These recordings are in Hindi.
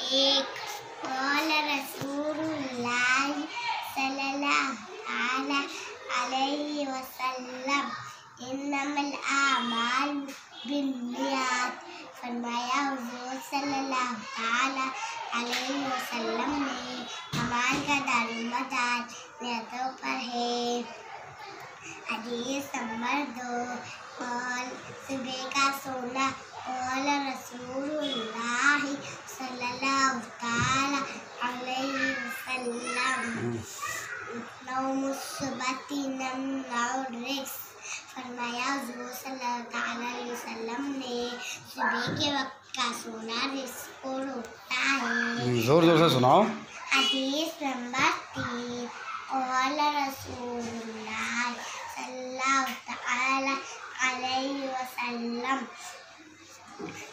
एक कौल रसूलुल्लाह सल्लल्लाहु अलैहि वसल्लम इन्नमल आमालु बिन्नियात। फरमाया हुजूर सल्लल्लाहु अलैहि वसल्लम ने अमाल का दारोमदार नियतों पर है। हदीस नंबर 2 कौल सुबह का सोना कौल रसूलुल्लाह सल्लल्लाहु अलैहि वसल्लम नौमुस्सबती नमनाउरिस। फरमाया हुजूर सल्लल्लाहु अलैहि वसल्लम ने सुबह के वक्त का सोना रिस्क को रोकता है। जोर जोर से सुनाओ। हदीस नंबर 3 कौल रसूलुल्लाह सल्लल्लाहु अलैहि वसल्लम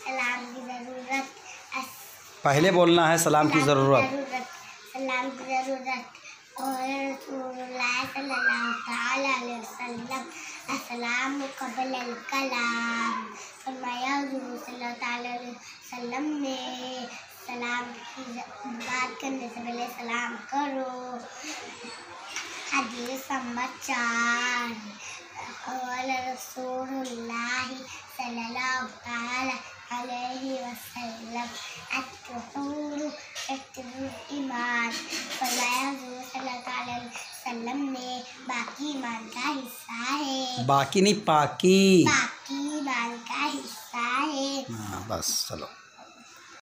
सलाम की ज़रूरत। पहले बोलना है सलाम की ज़रूरत। सलाम की ज़रूरत। और रसूलुल्लाह सल्लल्लाहु अलैहि वसल्लम अस्सलामु क़ब्लल कलाम। फरमाया हुजूर सल्लल्लाहु अलैहि वसल्लम ने सलाम की बात करने से पहले सलाम करो। हदीस नंबर 4 कौल रसूलुल्लाह सल्लल्लाहु अलैहि वसल्लम अत्तहूरु शत्रुल ईमान। फरमाया हुजूर सल्लल्लाहु अलैहि वसल्लम ने बाकी ईमान का हिस्सा है। बाकी नहीं, पाकी। बाकी ईमान का हिस्सा है। हाँ बस चलो।